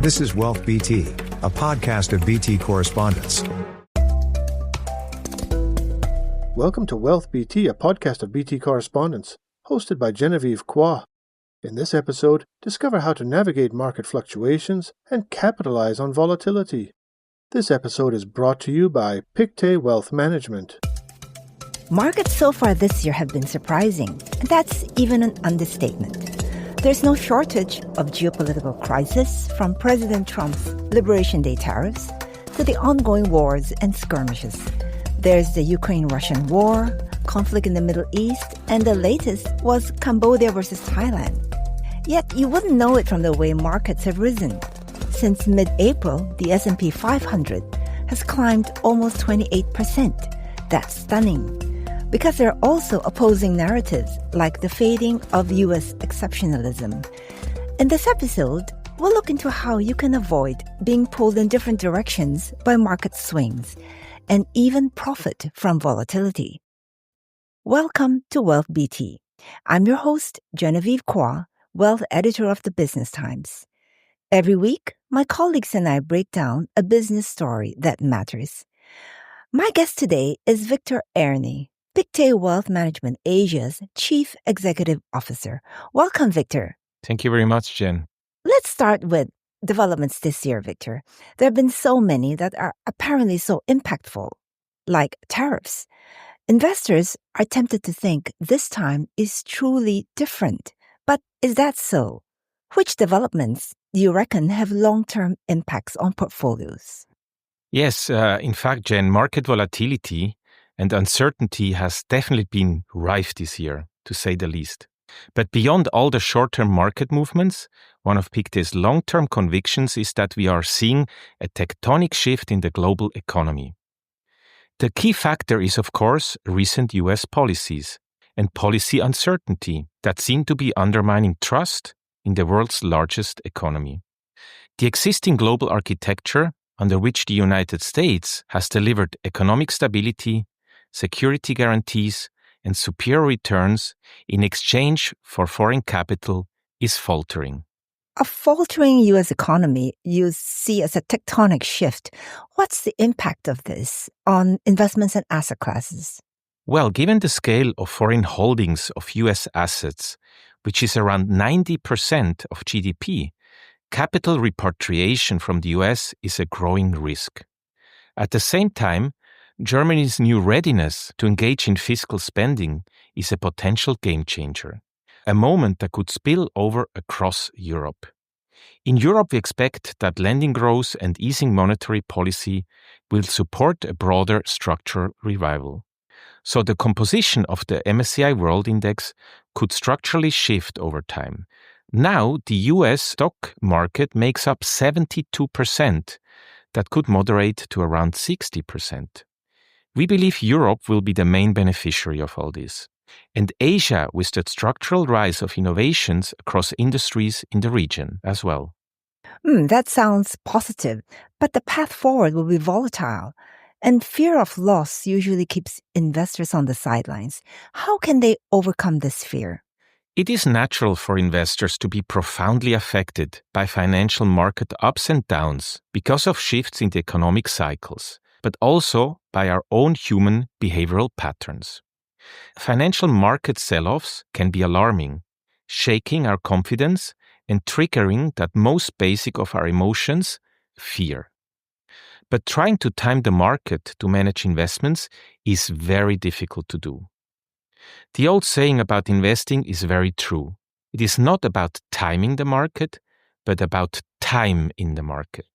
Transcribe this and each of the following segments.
This is Wealth BT, a podcast of BT correspondents. Welcome to Wealth BT, a podcast of BT correspondents, hosted by Genevieve Cua. In this episode, discover how to navigate market fluctuations and capitalize on volatility. This episode is brought to you by Pictet Wealth Management. Markets so far this year have been surprising, and that's even an understatement. There's no shortage of geopolitical crisis, from President Trump's Liberation Day tariffs to the ongoing wars and skirmishes. There's the Ukraine-Russian war, conflict in the Middle East, and the latest was Cambodia versus Thailand. Yet you wouldn't know it from the way markets have risen. Since mid-April, the S&P 500 has climbed almost 28%. That's stunning, because there are also opposing narratives like the fading of U.S. exceptionalism. In this episode, we'll look into how you can avoid being pulled in different directions by market swings and even profit from volatility. Welcome to Wealth BT. I'm your host, Genevieve Cua, Wealth Editor of the Business Times. Every week, my colleagues and I break down a business story that matters. My guest today is Victor Aerni, Pictet Wealth Management Asia's Chief Executive Officer. Welcome, Victor. Thank you very much, Jen. Let's start with developments this year, Victor. There have been so many that are apparently so impactful, like tariffs. Investors are tempted to think this time is truly different. But is that so? Which developments do you reckon have long-term impacts on portfolios? Yes, in fact, Jen, market volatility and uncertainty has definitely been rife this year, to say the least. But beyond all the short-term market movements, one of Pictet's long-term convictions is that we are seeing a tectonic shift in the global economy. The key factor is, of course, recent US policies and policy uncertainty that seem to be undermining trust in the world's largest economy. The existing global architecture under which the United States has delivered economic stability, security guarantees, and superior returns in exchange for foreign capital is faltering. A faltering U.S. economy you see as a tectonic shift. What's the impact of this on investments and asset classes? Well, given the scale of foreign holdings of U.S. assets, which is around 90% of GDP, capital repatriation from the U.S. is a growing risk. At the same time, Germany's new readiness to engage in fiscal spending is a potential game changer, a moment that could spill over across Europe. In Europe, we expect that lending growth and easing monetary policy will support a broader structural revival. So the composition of the MSCI World Index could structurally shift over time. Now, the US stock market makes up 72%. That could moderate to around 60%. We believe Europe will be the main beneficiary of all this, and Asia with the structural rise of innovations across industries in the region as well. That sounds positive, but the path forward will be volatile, and fear of loss usually keeps investors on the sidelines. How can they overcome this fear? It is natural for investors to be profoundly affected by financial market ups and downs because of shifts in the economic cycles, but also by our own human behavioral patterns. Financial market sell-offs can be alarming, shaking our confidence and triggering that most basic of our emotions, fear. But trying to time the market to manage investments is very difficult to do. The old saying about investing is very true. It is not about timing the market, but about time in the market.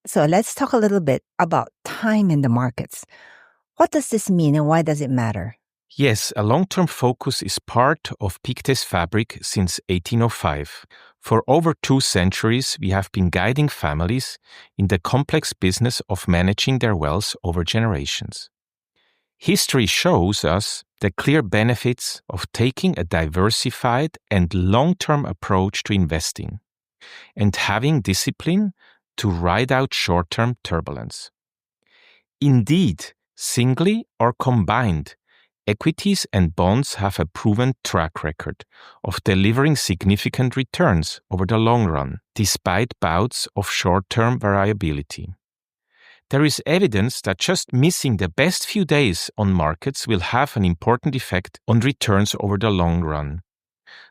So let's talk a little bit about time in the markets. What does this mean and why does it matter? Yes, a long-term focus is part of Pictet's fabric since 1805. For over 2 centuries, we have been guiding families in the complex business of managing their wealth over generations. History shows us the clear benefits of taking a diversified and long-term approach to investing and having discipline to ride out short-term turbulence. Indeed, singly or combined, equities and bonds have a proven track record of delivering significant returns over the long run, despite bouts of short-term variability. There is evidence that just missing the best few days on markets will have an important effect on returns over the long run.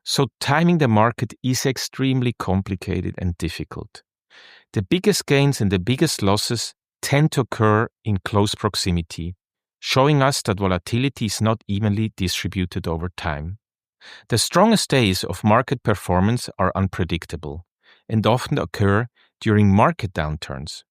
So timing the market is extremely complicated and difficult. The biggest gains and the biggest losses tend to occur in close proximity, showing us that volatility is not evenly distributed over time. The strongest days of market performance are unpredictable and often occur during market downturns.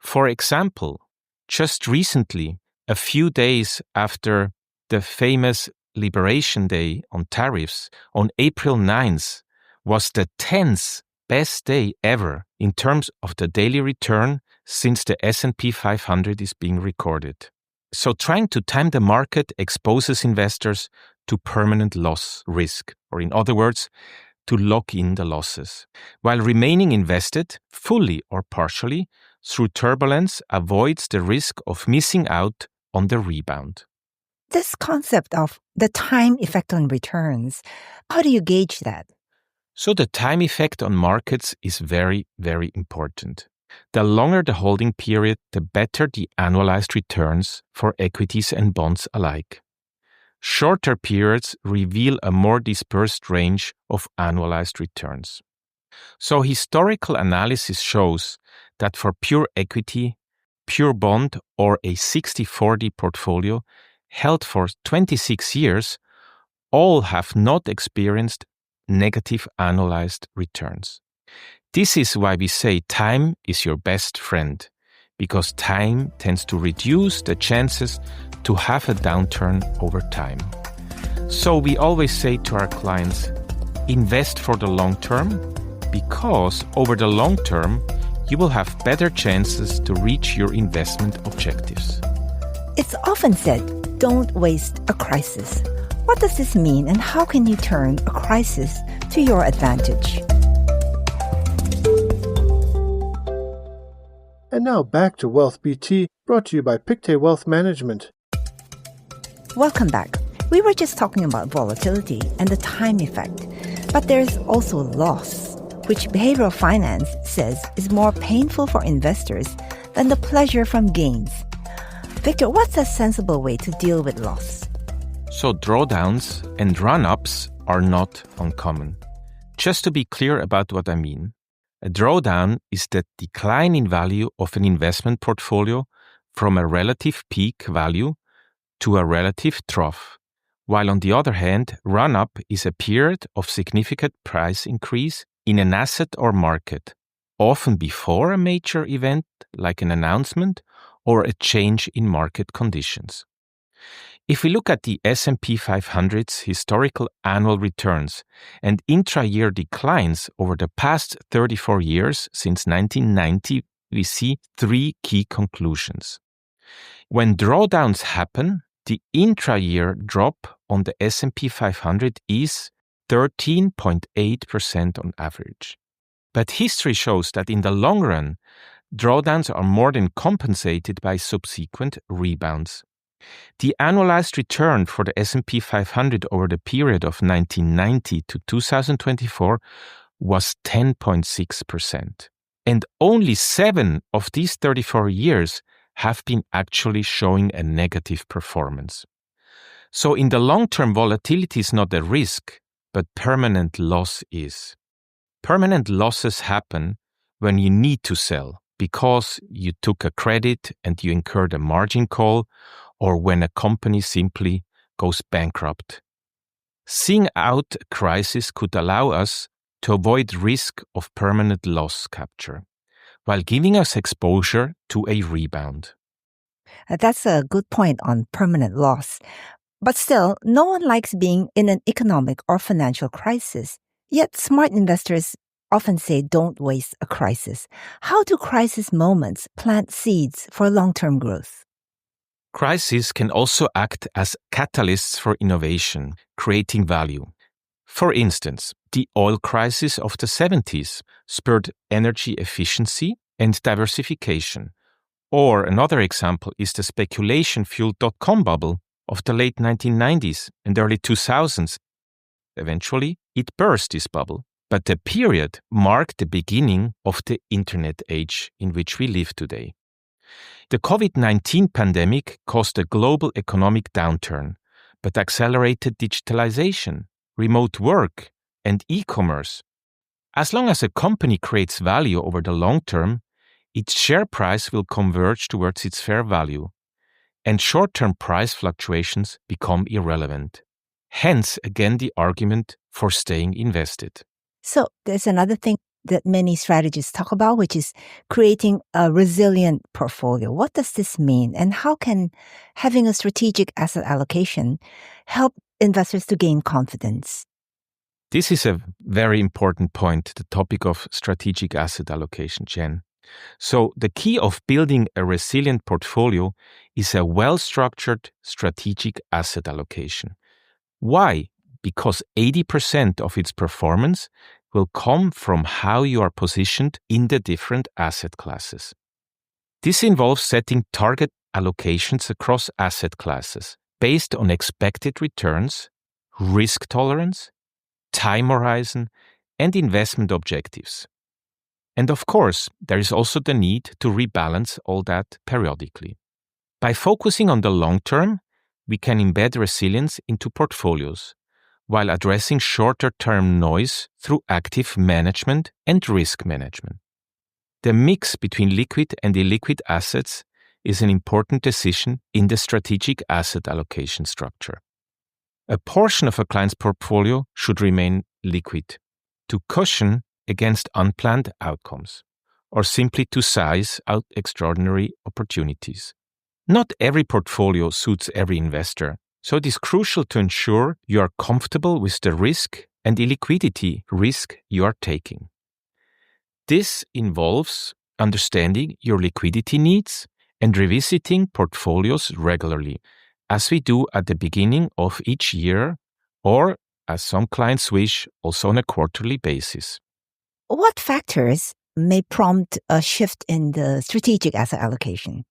For example, just recently, a few days after the famous Liberation Day on tariffs, on April 9th, was the 10th best day ever in terms of the daily return since the S&P 500 is being recorded. So trying to time the market exposes investors to permanent loss risk, or in other words, to lock in the losses, while remaining invested, fully or partially, through turbulence avoids the risk of missing out on the rebound. This concept of the time effect on returns, how do you gauge that? So the time effect on markets is very, very important. The longer the holding period, the better the annualized returns for equities and bonds alike. Shorter periods reveal a more dispersed range of annualized returns. So historical analysis shows that for pure equity, pure bond, or a 60-40 portfolio held for 26 years, all have not experienced negative annualized returns. This is why we say time is your best friend, because time tends to reduce the chances to have a downturn over time. So we always say to our clients, invest for the long term, because over the long term, you will have better chances to reach your investment objectives. It's often said, don't waste a crisis. What does this mean, and how can you turn a crisis to your advantage? And now back to Wealth BT, brought to you by Pictet Wealth Management. Welcome back. We were just talking about volatility and the time effect, but there's also loss, which behavioral finance says is more painful for investors than the pleasure from gains. Victor, what's a sensible way to deal with loss? So drawdowns and run-ups are not uncommon. Just to be clear about what I mean, a drawdown is the decline in value of an investment portfolio from a relative peak value to a relative trough, while on the other hand, run-up is a period of significant price increase in an asset or market, often before a major event like an announcement or a change in market conditions. If we look at the S&P 500's historical annual returns and intra-year declines over the past 34 years since 1990, we see three key conclusions. When drawdowns happen, the intra-year drop on the S&P 500 is 13.8% on average. But history shows that in the long run, drawdowns are more than compensated by subsequent rebounds. The annualized return for the S&P 500 over the period of 1990 to 2024 was 10.6%. And only 7 of these 34 years have been actually showing a negative performance. So in the long term, volatility is not a risk, but permanent loss is. Permanent losses happen when you need to sell because you took a credit and you incurred a margin call, or when a company simply goes bankrupt. Seeing out a crisis could allow us to avoid risk of permanent loss capture, while giving us exposure to a rebound. That's a good point on permanent loss. But still, no one likes being in an economic or financial crisis. Yet smart investors often say don't waste a crisis. How do crisis moments plant seeds for long-term growth? Crises can also act as catalysts for innovation, creating value. For instance, the oil crisis of the 70s spurred energy efficiency and diversification. Or another example is the speculation-fueled dot-com bubble of the late 1990s and early 2000s. Eventually, it burst this bubble. But the period marked the beginning of the internet age in which we live today. The COVID-19 pandemic caused a global economic downturn, but accelerated digitalization, remote work, and e-commerce. As long as a company creates value over the long term, its share price will converge towards its fair value, and short-term price fluctuations become irrelevant. Hence, again, the argument for staying invested. So there's another thing that many strategists talk about, which is creating a resilient portfolio. What does this mean? And how can having a strategic asset allocation help investors to gain confidence? This is a very important point, the topic of strategic asset allocation, Jen. So the key of building a resilient portfolio is a well-structured strategic asset allocation. Why? Because 80% of its performance will come from how you are positioned in the different asset classes. This involves setting target allocations across asset classes based on expected returns, risk tolerance, time horizon, and investment objectives. And of course, there is also the need to rebalance all that periodically. By focusing on the long term, we can embed resilience into portfolios, while addressing shorter-term noise through active management and risk management. The mix between liquid and illiquid assets is an important decision in the strategic asset allocation structure. A portion of a client's portfolio should remain liquid to cushion against unplanned outcomes, or simply to size out extraordinary opportunities. Not every portfolio suits every investor, so it is crucial to ensure you are comfortable with the risk and illiquidity risk you are taking. This involves understanding your liquidity needs and revisiting portfolios regularly, as we do at the beginning of each year, or, as some clients wish, also on a quarterly basis. What factors may prompt a shift in the strategic asset allocation?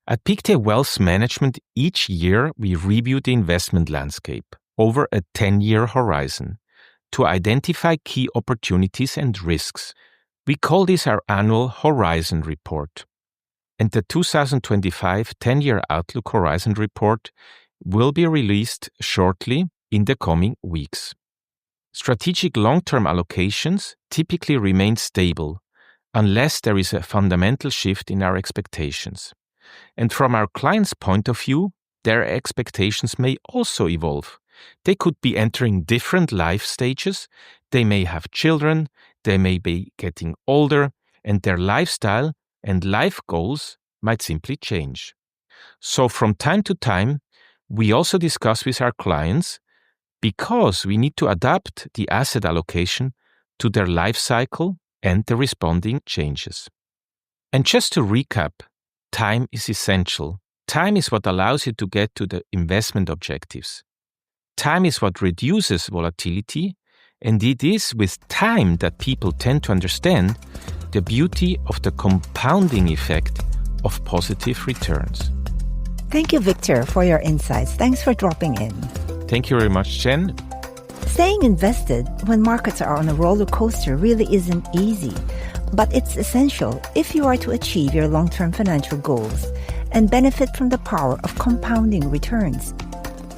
At Pictet Wealth Management, each year we review the investment landscape over a 10-year horizon to identify key opportunities and risks. We call this our annual Horizon Report. And the 2025 10-year Outlook Horizon Report will be released shortly in the coming weeks. Strategic long-term allocations typically remain stable unless there is a fundamental shift in our expectations. And from our clients' point of view, their expectations may also evolve. They could be entering different life stages, they may have children, they may be getting older, and their lifestyle and life goals might simply change. So from time to time, we also discuss with our clients because we need to adapt the asset allocation to their life cycle and the responding changes. And just to recap, time is essential. Time is what allows you to get to the investment objectives. Time is what reduces volatility, and it is with time that people tend to understand the beauty of the compounding effect of positive returns. Thank you, Victor, for your insights. Thanks for dropping in. Thank you very much, Jen. Staying invested when markets are on a roller coaster really isn't easy, but it's essential if you are to achieve your long-term financial goals and benefit from the power of compounding returns.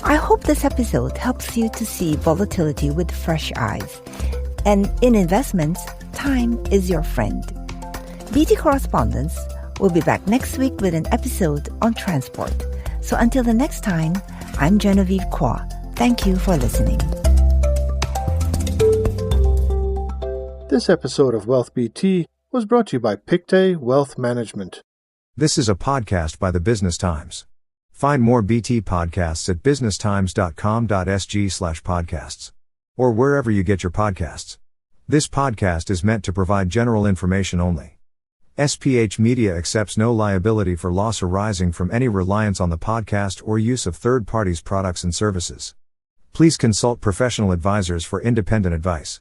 I hope this episode helps you to see volatility with fresh eyes. And in investments, time is your friend. BT Correspondence will be back next week with an episode on transport. So until the next time, I'm Genevieve Cua. Thank you for listening. This episode of Wealth BT was brought to you by Pictet Wealth Management. This is a podcast by the Business Times. Find more BT podcasts at businesstimes.com.sg/podcasts or wherever you get your podcasts. This podcast is meant to provide general information only. SPH Media accepts no liability for loss arising from any reliance on the podcast or use of third parties' products and services. Please consult professional advisors for independent advice.